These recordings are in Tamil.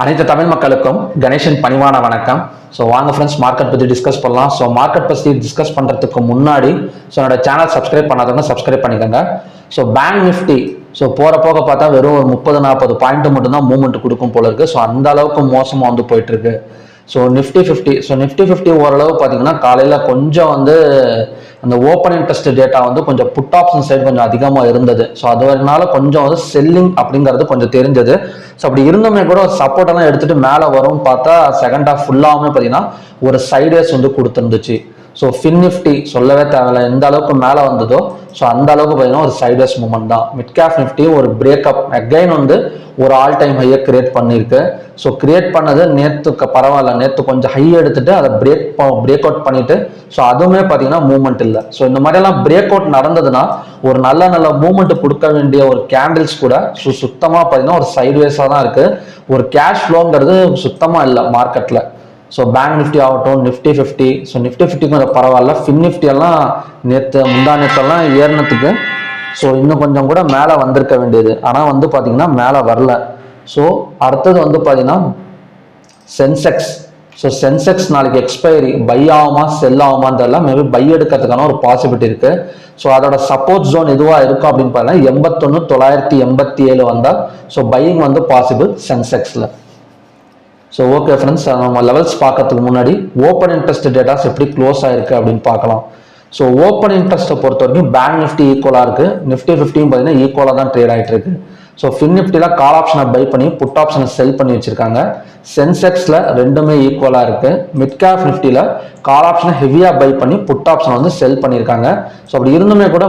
அனைத்து தமிழ் மக்களுக்கும் கணேசன் பணிவான வணக்கம். ஸோ வாங்க ஃப்ரெண்ட்ஸ், மார்க்கெட் பற்றி டிஸ்கஸ் பண்ணலாம். ஸோ மார்க்கெட் பற்றி டிஸ்கஸ் பண்ணுறதுக்கு முன்னாடி என்னோட சேனல் சப்ஸ்கிரைப் பண்ணாதவங்க சப்ஸ்கிரைப் பண்ணிக்கோங்க. ஸோ பேங்க் நிஃப்டி போகிற போக பார்த்தா வெறும் ஒரு 30-40 பாயிண்ட் மட்டும்தான் மூவ்மெண்ட் கொடுக்கும் போல இருக்கு. ஸோ அந்த அளவுக்கு மோசமாக போயிட்டு இருக்கு. ஸோ நிஃப்டி 50 நிஃப்டி 50 ஓரளவு பார்த்தீங்கன்னா காலையில் கொஞ்சம் அந்த ஓப்பன் இன்ட்ரெஸ்ட் டேட்டா கொஞ்சம் புட் ஆப்ஷன் சைடு கொஞ்சம் அதிகமாக இருந்தது. ஸோ அதனால கொஞ்சம் செல்லிங் அப்படிங்கிறது கொஞ்சம் தெரிஞ்சது. ஸோ அப்படி இருந்துமே கூட சப்போர்ட் எல்லாம் எடுத்துட்டு மேலே வரும்னு பார்த்தா செகண்ட் ஹாஃப் ஃபுல்லாகவுமே பார்த்தீங்கன்னா ஒரு சைடேஸ் கொடுத்துருந்துச்சு. ஸோ ஃபின் நிஃப்டி சொல்லவே தேவையில்லை, எந்த அளவுக்கு மேலே வந்ததோ ஸோ அந்த அளவுக்கு பார்த்தீங்கன்னா ஒரு சைடேஸ் மூவ்மெண்ட் தான். மிட் கேப் நிஃப்டி ஒரு பிரேக்கப் அகைன் ஒரு ஆல் டைம் ஹையை கிரியேட் பண்ணியிருக்கு. ஸோ கிரியேட் பண்ணது நேற்றுக்கு பரவாயில்ல, நேற்று கொஞ்சம் ஹை எடுத்துட்டு அதை பிரேக் அவுட் பண்ணிட்டு ஸோ அதுவுமே பார்த்தீங்கன்னா மூவ்மெண்ட் இல்லை. ஸோ இந்த மாதிரியெல்லாம் பிரேக் அவுட் நடந்ததுன்னா ஒரு நல்ல மூவ்மெண்ட் கொடுக்க வேண்டிய ஒரு கேண்டில்ஸ் கூட சுத்தமாக பார்த்தீங்கன்னா ஒரு சைட்வேஸாக தான் இருக்கு. ஒரு கேஷ் ஃப்ளோங்கிறது சுத்தமாக இல்லை மார்க்கெட்டில். ஸோ பேங்க் நிஃப்டி ஆகட்டும், நிஃப்டி 50, ஸோ நிஃப்டி 50 கொஞ்சம் பரவாயில்ல. ஃபின் நிஃப்டி எல்லாம் முந்தா நேற்றெல்லாம் ஏறினத்துக்கு ஸோ இன்னும் கொஞ்சம் கூட மேலே வந்திருக்க வேண்டியது, ஆனால் பார்த்தீங்கன்னா மேலே வரல. ஸோ அடுத்தது பார்த்தீங்கன்னா சென்செக்ஸ். ஸோ சென்செக்ஸ் நாளைக்கு எக்ஸ்பைரி, பை ஆகுமா செல் ஆகுமான்னு தெரியல, மேபி பை எடுக்கிறதுக்கான ஒரு பாசிபிலிட்டி இருக்கு. ஸோ அதோட சப்போர்ட் ஜோன் எதுவாக இருக்கும் அப்படின்னு பார்த்தீங்கன்னா 81,987 வந்தால் ஸோ பையிங் பாசிபிள் சென்செக்ஸில். ஸோ ஓகே ஃப்ரெண்ட்ஸ், நம்ம லெவல்ஸ் பார்க்கறதுக்கு முன்னாடி ஓப்பன் இன்ட்ரெஸ்ட் டேட்டாஸ் எப்படி க்ளோஸ் ஆயிருக்கு அப்படின்னு பார்க்கலாம். ஸோ ஓப்பன் இன்ட்ரெஸ்ட்டை பொறுத்த வரைக்கும் பேங்க் நிஃப்டி ஈக்குவலாக இருக்கு, நிஃப்டி 50 பார்த்தீங்கன்னா ஈக்குவலாக தான் ட்ரேட் ஆகிட்டு இருக்கு. ஸோ ஃபின் நிஃப்டியில் கால் ஆப்ஷனை பை பண்ணி புட் ஆப்ஷனை செல் பண்ணி வச்சிருக்காங்க. சென்செக்ஸில் ரெண்டுமே ஈக்குவலாக இருக்கு. மிட் கேப் நிஃப்டியில் கால் ஆப்ஷனை ஹெவியாக பை பண்ணி புட் ஆப்ஷனை செல் பண்ணியிருக்காங்க. ஸோ அப்படி இருந்துமே கூட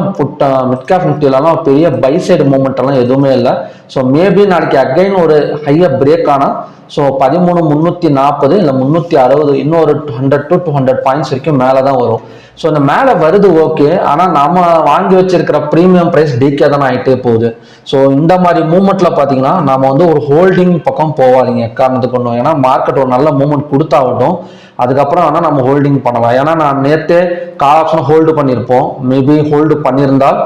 மிட் கேப் நிஃப்டியிலலாம் பெரிய பை சைடு மூவ்மெண்ட் எல்லாம் எதுவுமே இல்லை. ஸோ மேபி நாளைக்கு அகைன் ஒரு ஹையர் பிரேக் ஆனால் ஸோ 13,340 இல்லை 360 இன்னும் ஒரு 100 to 200 பாயிண்ட்ஸ் வரைக்கும் மேலே தான் வரும். ஸோ இந்த மேலே வருது ஓகே, ஆனால் நம்ம வாங்கி வச்சிருக்கிற ப்ரீமியம் ப்ரைஸ் டீக்கே தானே ஆகிட்டே போகுது. ஸோ இந்த மாதிரி மூவ்மெண்ட்டில் பார்த்தீங்கன்னா நம்ம ஒரு ஹோல்டிங் பக்கம் போகாதீங்க காரணத்துக்கு ஒன்றும். ஏன்னா மார்க்கெட் ஒரு நல்ல மூவ்மெண்ட் கொடுத்தாகட்டும், அதுக்கப்புறம் ஆனால் நம்ம ஹோல்டிங் பண்ணலாம். ஏன்னா நான் நேற்றே கால் ஆப்ஷன் ஹோல்டு பண்ணியிருப்போம், மேபி ஹோல்டு பண்ணியிருந்தால்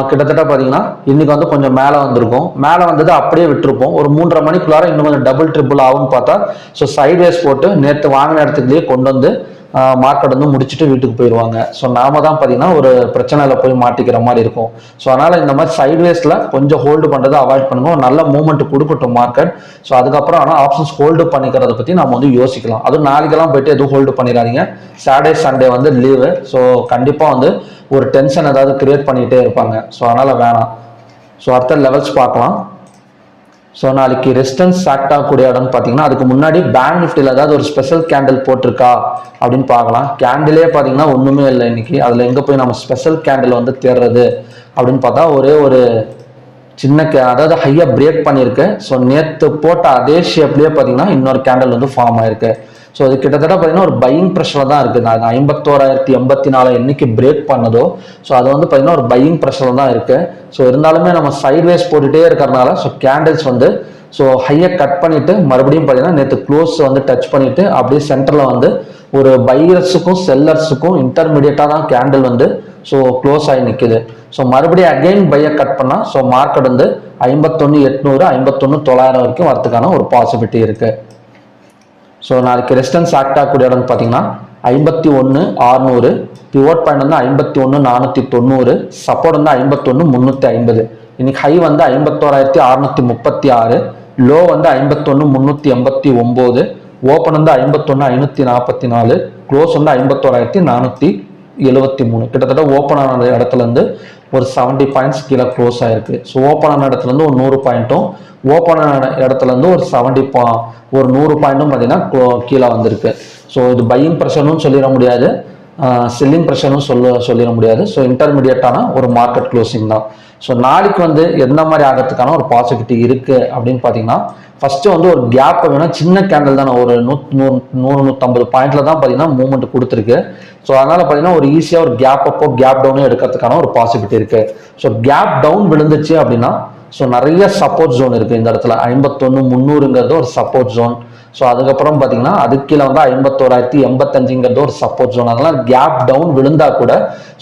கிட்டத்தட்ட பார்த்தீங்கன்னா இன்னைக்கு கொஞ்சம் மேலே வந்திருக்கும். மேலே வந்தது அப்படியே விட்டுருப்போம். ஒரு 3:30 மணிக்குள்ளார இன்னும் கொஞ்சம் டபுள் ட்ரிபிள் ஆகும்னு பார்த்தா ஸோ சைட்வேஸ் போட்டு நேற்று வாங்கின இடத்துக்குள்ளேயே கொண்டு மார்க்கெட் முடிச்சுட்டு வீட்டுக்கு போயிடுவாங்க. ஸோ நாம தான் பார்த்தீங்கன்னா ஒரு பிரச்சனையில போய் மாட்டிக்கிற மாதிரி இருக்கும். ஸோ அதனால இந்த மாதிரி சைட்வேஸ்ல கொஞ்சம் ஹோல்டு பண்ணுறதை அவாய்ட் பண்ணுங்க. ஒரு நல்ல மூவ்மெண்ட் கொடுக்கட்டும் மார்க்கெட். ஸோ அதுக்கப்புறம் ஆனால் ஆப்ஷன்ஸ் ஹோல்டு பண்ணிக்கிறத பற்றி நம்ம யோசிக்கலாம். அதுவும் நாளைக்கெல்லாம் போயிட்டு எதுவும் ஹோல்டு பண்ணிடாதீங்க. Saturday Sunday leave. ஸோ கண்டிப்பாக ஒரு டென்ஷன் ஏதாவது கிரியேட் பண்ணிகிட்டே இருப்பாங்க. ஸோ அதனால் வேணாம். ஸோ அடுத்த லெவல்ஸ் பார்க்கலாம். ஸோ நாளைக்கு ரெசிஸ்டன்ஸ் ஆக்ட் ஆகக்கூடிய இடம்னு பார்த்தீங்கன்னா அதுக்கு முன்னாடி பேங்க் நிஃப்டியில் ஏதாவது ஒரு ஸ்பெஷல் கேண்டில் போட்டிருக்கா அப்படின்னு பார்க்கலாம். கேண்டிலே பார்த்தீங்கன்னா ஒன்றுமே இல்லை இன்னைக்கு. அதில் எங்கே போய் நம்ம ஸ்பெஷல் கேண்டில் தேடுறது அப்படின்னு பார்த்தா ஒரே ஒரு சின்ன அதாவது ஹையாக பிரேக் பண்ணியிருக்கு. ஸோ நேற்று போட்ட அதே ஷேப்லேயே பார்த்தீங்கன்னா இன்னொரு கேண்டில் ஃபார்ம் ஆயிருக்கு. ஸோ அது கிட்டத்தட்ட பார்த்தீங்கன்னா ஒரு பையிங் ப்ரெஷர் தான் இருக்குது. நான் 51,084 என்னைக்கு பிரேக் பண்ணதோ ஸோ அது பார்த்தீங்கன்னா ஒரு பையிங் ப்ரெஷர் தான் இருக்குது. ஸோ இருந்தாலுமே நம்ம சைட்வேஸ் போட்டுகிட்டே இருக்கிறனால ஸோ கேண்டில்ஸ் ஸோ ஹையை கட் பண்ணிவிட்டு மறுபடியும் பார்த்தீங்கன்னா நேற்று க்ளோஸ் டச் பண்ணிவிட்டு அப்படியே சென்டரில் ஒரு பையர்ஸுக்கும் செல்லர்ஸுக்கும் இன்டர்மீடியட்டாக தான் கேண்டில் ஸோ க்ளோஸ் ஆகி நிற்குது. ஸோ மறுபடியும் அகைன் பையை கட் பண்ணால் ஸோ மார்க்கெட் 51,800 51,900 வரைக்கும் வரதுக்கான ஒரு பாசிபிலிட்டி இருக்குது. ஸோ நாளைக்கு ரெசிஸ்டன்ஸ் ஆக்ட் ஆகக்கூடிய இடம்னு பார்த்தீங்கன்னா 51,600, பிவோட் பாயிண்ட் 51,490, சப்போர்ட் 51,350. இன்னைக்கு ஹை 51,636, லோ 51,389, ஓப்பன் 51,544, க்ளோஸ் 51,473. கிட்டத்தட்ட ஓப்பன் ஆன இடத்துல ஒரு 70 பாயிண்ட்ஸ் கீழே க்ளோஸ் ஆயிருக்கு. ஸோ ஓப்பன் ஆன இடத்துல ஒரு 100 பாயிண்ட்டும், ஓப்பன் ஆன இடத்துல ஒரு 100 பாயிண்ட்டும் பார்த்தீங்கன்னா கீழே வந்திருக்கு. ஸோ இது பையிங் ப்ரெஷர்னு சொல்லிட முடியாது, செல்லிங் ப்ரெஷர்னு சொல்லிட முடியாது. ஸோ இன்டர்மீடியட்டான ஒரு மார்க்கெட் க்ளோசிங் தான். ஸோ நாளைக்கு எந்த மாதிரி ஆகிறதுக்கான ஒரு பாசிபிலிட்டி இருக்கு அப்படின்னு பார்த்தீங்கன்னா ஃபர்ஸ்ட் ஒரு கேப் வேணா, சின்ன கேண்டில் தானே, ஒரு 100-150 பாயிண்ட்ல தான் பார்த்தீங்கன்னா மூவ்மெண்ட் கொடுத்துருக்கு. ஸோ அதனால பார்த்தீங்கன்னா ஒரு ஈஸியாக ஒரு கேப் அப்போ கேப் டவுனே எடுக்கிறதுக்கான ஒரு பாசிபிலிட்டி இருக்கு. ஸோ கேப் டவுன் விழுந்துச்சு அப்படின்னா ஸோ நிறைய சப்போர்ட் ஜோன் இருக்குது இந்த இடத்துல. 51,300ங்கிறது ஒரு சப்போர்ட் ஜோன். ஸோ அதுக்கப்புறம் பார்த்தீங்கன்னா அதுக்கு கீழே வந்து 51,085ங்கிறது ஒரு சப்போர்ட் ஜோன். அதெல்லாம் கேப் டவுன் விழுந்தா கூட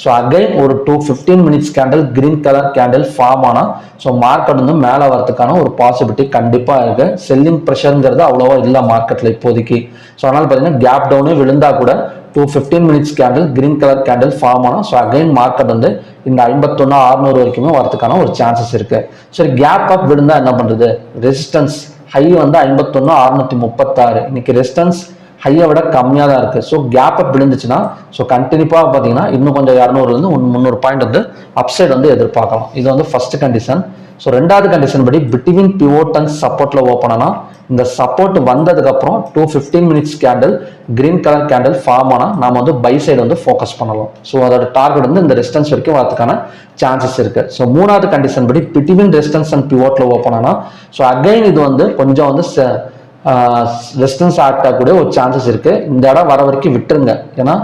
ஸோ அகைன் ஒரு 15 minutes candle green colour candle form ஆனால் ஸோ மார்க்கெட் வந்து மேலே வரதுக்கான ஒரு பாசிபிலிட்டி கண்டிப்பாக இருக்கு. செல்லிங் ப்ரெஷருங்கிறது அவ்வளோவா இல்லை மார்க்கெட்டில் இப்போதைக்கு. ஸோ அதனால பார்த்தீங்கன்னா கேப் டவுனே விழுந்தா கூட 15 minutes candle green colour candle form ஆனால் ஸோ அகைன் மார்க்கெட் வந்து இந்த 51,600 வரைக்குமே வரதுக்கான ஒரு சான்சஸ் இருக்கு. சரி, கேப் அப் விழுந்தா என்ன பண்றது? ரெசிஸ்டன்ஸ் ஹை வந்து 51,636. இன்னைக்கு ரெசிஸ்டன்ஸ் ஹையை விட கம்மியாக தான் இருக்கு. ஸோ கேப் அப் விழுந்துச்சுன்னா ஸோ கண்டினியூவாக பார்த்தீங்கன்னா இன்னும் கொஞ்சம் 200லேருந்து 300 பாயிண்ட் வந்து அப்சைட் வந்து எதிர்பார்க்கலாம். இது வந்து ஃபர்ஸ்ட் கண்டிஷன். ஸோ ரெண்டாவது கண்டிஷன் படி பிட்வீன் பிவோட் அண்ட் சப்போர்ட்ல ஓப்பன் ஆனால் இந்த சப்போர்ட் வந்ததுக்கு அப்புறம் 15 minutes candle green colour candle form ஆனால் நாம வந்து பை சைடு வந்து ஃபோக்கஸ் பண்ணலாம். ஸோ அதோட டார்கெட் வந்து இந்த ரெசிஸ்டன்ஸ் வரைக்கும் வரதுக்கான சான்சஸ் இருக்கு. ஸோ மூணாவது கண்டிஷன் படி பிட்வீன் ரெசிஸ்டன்ஸ் அண்ட் பிவோட்ல ஓப்பன் ஆனால் ஸோ அகைன் இது வந்து கொஞ்சம் வந்து ரெசிஸ்டன்ஸ் ஆக்ட் ஆகக்கூடிய ஒரு சான்சஸ் இருக்கு. இந்த இடம் வர வரைக்கும் விட்டுருங்க. ஏன்னா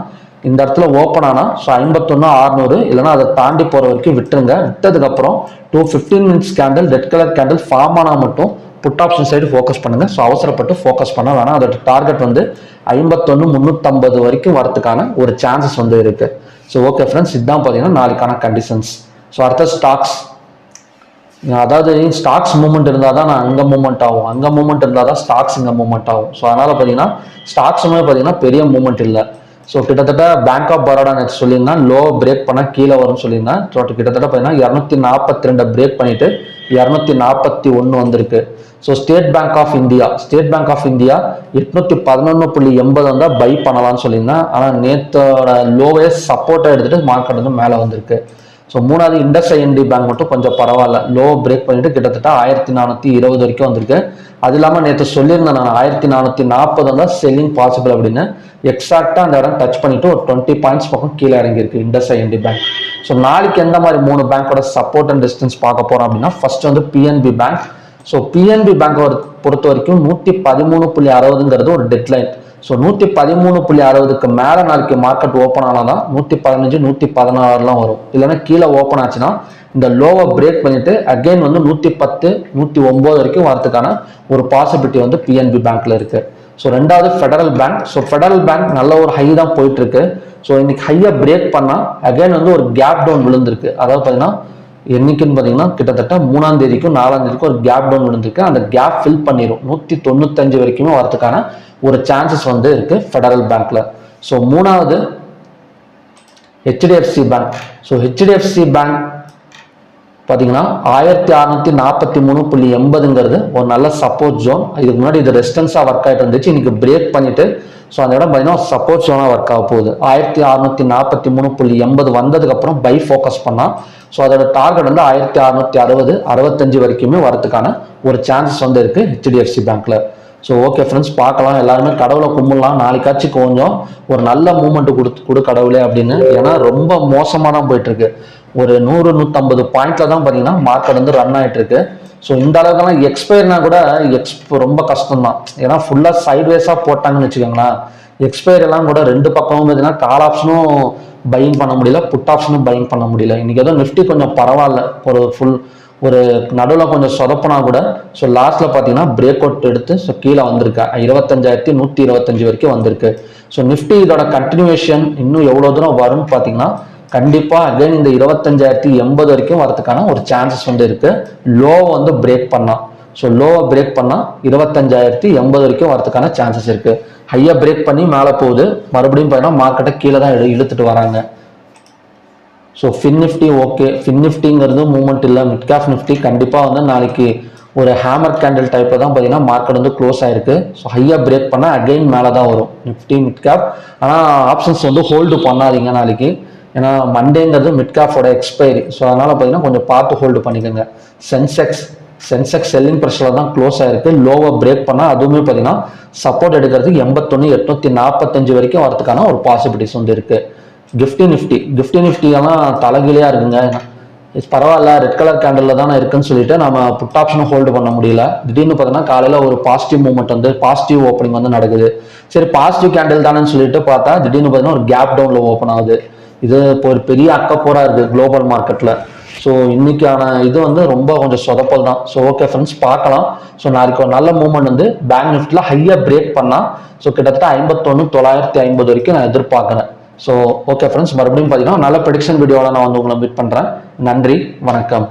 இந்த இடத்துல ஓப்பன் ஆனால் ஸோ 51,600 இல்லைன்னா அதை தாண்டி போற வரைக்கும் விட்டுருங்க. விட்டதுக்கு அப்புறம் 15 minutes candle red colour candle form ஆனால் மட்டும் புட் ஆப்ஷன் சைடு ஃபோக்கஸ் பண்ணுங்க. ஸோ அவசரப்பட்டு ஃபோக்கஸ் பண்ண வேணாம். அதோட டார்கெட் வந்து 51,350 வரைக்கும் வரதுக்கான ஒரு சான்சஸ் வந்து இருக்கு. ஸோ ஓகே ஃப்ரெண்ட்ஸ், இதுதான் பார்த்தீங்கன்னா நாளைக்கான கண்டிஷன்ஸ். ஸோ அடுத்த ஸ்டாக்ஸ், அதாவது ஸ்டாக்ஸ் மூவ்மெண்ட் இருந்தால் தான் நான் அங்கே மூவ்மெண்ட் ஆகும், அங்கே மூவ்மெண்ட் இருந்தால் தான் ஸ்டாக்ஸ் இங்கே மூவ்மெண்ட் ஆகும். ஸோ அதனால பார்த்தீங்கன்னா ஸ்டாக்ஸுமே பார்த்தீங்கன்னா பெரிய மூவ்மெண்ட் இல்லை. ஸோ கிட்டத்தட்ட பேங்க் ஆஃப் பரோடா நேற்று சொல்லியிருந்தேன் லோ பிரேக் பண்ணால் கீழே வரும்னு சொல்லியிருந்தேன். கிட்டத்தட்ட பார்த்தீங்கன்னா 242 பிரேக் பண்ணிட்டு 241 வந்திருக்கு. So State Bank of India 811.80 வந்தால் பை பண்ணலாம்னு சொல்லியிருந்தேன். ஆனால் நேற்றோட லோவே சப்போர்ட்டை எடுத்துட்டு மார்க்கெட் வந்து மேலே வந்திருக்கு. ஸோ மூணாவது IndusInd பேங்க் மட்டும் கொஞ்சம் பரவாயில்ல, லோ பிரேக் பண்ணிட்டு கிட்டத்தட்ட 1420 வரைக்கும் வந்திருக்கு. அது இல்லாமல் நேற்று சொல்லியிருந்தேன் நான் 1440 வந்தால் செல்லிங் பாசிபிள் அப்படின்னு. எக்ஸாக்டா அந்த இடம் டச் பண்ணிட்டு ஒரு 20 பாயிண்ட்ஸ் பக்கம் கீழே இறங்கியிருக்கு IndusInd பேங்க். ஸோ நாளைக்கு எந்த மாதிரி 3 பேங்கோட சப்போர்ட் அண்ட் ரெசிஸ்டன்ஸ் பார்க்க போறோம் அப்படின்னா ஃபர்ஸ்ட் வந்து PNB bank. So PNB bank பொறுத்த வரைக்கும் 113.60ங்கிறது ஒரு டெட்லைன். ஸோ 113.60க்கு மேலே நாளைக்கு மார்க்கெட் ஓப்பன் ஆனாதான் 115 116லாம் வரும். இல்லைன்னா கீழே ஓப்பன் ஆச்சுன்னா இந்த லோவை பிரேக் பண்ணிட்டு அகைன் வந்து 110 109 வரைக்கும் வரதுக்கான ஒரு பாசிபிலிட்டி வந்து PNB பேங்க்ல இருக்கு. ஸோ ரெண்டாவது federal bank. So federal bank நல்ல ஒரு ஹை தான் போயிட்டு இருக்கு. ஸோ இன்னைக்கு ஹையை பிரேக் பண்ணா அகைன் வந்து ஒரு கேப் டவுன் விழுந்திருக்கு. அதாவது பார்த்தீங்கன்னா என்னைக்குன்னு பார்த்தீங்கன்னா கிட்டத்தட்ட 3ஆம் தேதிக்கும் 4ஆம் தேதிக்கும் ஒரு கேப் டவுன் விழுந்திருக்கு. அந்த கேப் ஃபில் பண்ணிடும் 195 வரைக்குமே வரதுக்கான ஒரு சான்சஸ் வந்து இருக்கு ஃபெடரல் பேங்க்ல. ஸோ மூணாவது HDFC bank. So HDFC bank பார்த்தீங்கன்னா 1643.80ங்கிறது ஒரு நல்ல சப்போர்ட் ஜோன். இதுக்கு முன்னாடி இது ரெசிஸ்டன்ஸாக ஒர்க் ஆகிட்டு இருந்துச்சு. இன்னைக்கு பிரேக் பண்ணிட்டு ஸோ அந்த இடம் பார்த்தீங்கன்னா சப்போர்ட் ஜோனாக ஒர்க் ஆக போகுது. 1643.80 வந்ததுக்கு அப்புறம் பை ஃபோக்கஸ் பண்ணா ஸோ அதோட டார்கெட் வந்து 1660 65 வரைக்குமே வரதுக்கான ஒரு சான்சஸ் வந்து இருக்கு HDFC பேங்க்ல. ஸோ ஓகே ஃப்ரெண்ட்ஸ், பார்க்கலாம். எல்லாருமே கடவுளை கும்பிடலாம். நாளைக்காச்சும் கொஞ்சம் ஒரு நல்ல மூவ்மெண்ட் கொடு கடவுளே அப்படின்னு. ஏன்னா ரொம்ப மோசமாக தான் போயிட்டு இருக்கு. ஒரு 100-150 பாயிண்ட்ல தான் பார்த்தீங்கன்னா மார்க்கெட் வந்து ரன் ஆகிட்டு இருக்கு. ஸோ இந்த அளவுக்குலாம் எக்ஸ்பயர்னா கூட ரொம்ப கஷ்டம் தான். ஏன்னா ஃபுல்லாக சைட்வேஸாக போட்டாங்கன்னு வச்சுக்கோங்களேன். எக்ஸ்பயர் எல்லாம் கூட ரெண்டு பக்கமும் பார்த்தீங்கன்னா கால் ஆப்ஷனும் பையிங் பண்ண முடியல, புட் ஆப்ஷனும் பையிங் பண்ண முடியல. இன்னைக்கு ஏதோ நிஃப்டி கொஞ்சம் பரவாயில்ல, ஒரு நடுவில் கொஞ்சம் சொதப்பினா கூட ஸோ லாஸ்ட்ல பார்த்தீங்கன்னா பிரேக் அவுட் எடுத்து ஸோ கீழே வந்திருக்கு 25,125 வரைக்கும் வந்திருக்கு. ஸோ நிஃப்டி இதோட கண்டினியூவேஷன் இன்னும் எவ்வளோ தூரம் வரும்னு பார்த்தீங்கன்னா கண்டிப்பா அகைன் இந்த 25,080 வரைக்கும் வரதுக்கான ஒரு சான்சஸ் வந்து இருக்கு. லோ வந்து பிரேக் பண்ணா ஸோ லோவை பிரேக் பண்ணா 25,080 வரைக்கும் வரதுக்கான சான்சஸ் இருக்கு. ஹையா பிரேக் பண்ணி மேலே போகுது, மறுபடியும் பார்த்தீங்கன்னா மார்க்கெட்டை கீழே தான் இழுத்துட்டு வராங்க. So Fin Nifty okay, Fin நிஃப்டிங்கிறது மூவ்மெண்ட் இல்லை. மிட் கேப் நிஃப்டி கண்டிப்பாக வந்து நாளைக்கு ஒரு ஹேமர் கேண்டில் டைப்ல தான் பார்த்தீங்கன்னா மார்க்கெட் வந்து க்ளோஸ் ஆயிருக்கு. ஸோ ஹையா பிரேக் பண்ணால் அகைன் மேலே தான் வரும் நிஃப்டி மிட் கேப். ஆனால் ஆப்ஷன்ஸ் வந்து ஹோல்டு பண்ணாதீங்க நாளைக்கு. ஏன்னா மண்டேங்கிறது மிட் கேப்போட எக்ஸ்பைரி. ஸோ அதனால பார்த்தீங்கன்னா கொஞ்சம் பார்த்து ஹோல்டு பண்ணிக்கோங்க. சென்செக்ஸ் செல்லிங் ப்ரெஷரில் தான் க்ளோஸ் ஆயிருக்கு. லோவை பிரேக் பண்ணால் அதுவுமே பார்த்தீங்கன்னா சப்போர்ட் எடுக்கிறதுக்கு 81,845 வரைக்கும் வரதுக்கான ஒரு பாசிபிலிட்டிஸ் வந்து இருக்கு. கிஃப்டி நிஃப்டியெல்லாம் தலைகீழியாக இருக்குங்க. பரவாயில்ல, ரெட் கலர் கேண்டில் தானே இருக்குன்னு சொல்லிட்டு நம்ம புட் ஆப்ஷனும் ஹோல்டு பண்ண முடியல. திடீர்னு பார்த்தீங்கன்னா காலையில் ஒரு பாசிட்டிவ் மூவ்மெண்ட் வந்து பாசிட்டிவ் ஓப்பனிங் வந்து நடக்குது. சரி பாசிட்டிவ் கேண்டில் தானேன்னு சொல்லிட்டு பார்த்தா திடீர்னு பார்த்தீங்கன்னா ஒரு கேப் டவுனில் ஓப்பன் ஆகுது. இது இப்போ ஒரு பெரிய அக்கப்போரா இருக்கு குளோபல் மார்க்கெட்ல. ஸோ இன்னைக்கான இது வந்து ரொம்ப கொஞ்சம் சொதப்பல் தான். ஸோ ஓகே ஃப்ரெண்ட்ஸ், பார்க்கலாம். ஸோ நாளைக்கு ஒரு நல்ல மூவ்மெண்ட் வந்து பேங்க் நிஃப்டியில் ஹையாக பிரேக் பண்ணால் ஸோ கிட்டத்தட்ட 51,950 வரைக்கும் நான் எதிர்பார்க்குறேன். ஸோ ஓகே ஃப்ரெண்ட்ஸ், மறுபடியும் பார்த்தீங்கன்னா நல்ல ப்ரெடிக்ஷன் வீடியோவில் நான் வந்து உங்களை மீட் பண்ணுறேன். நன்றி, வணக்கம்.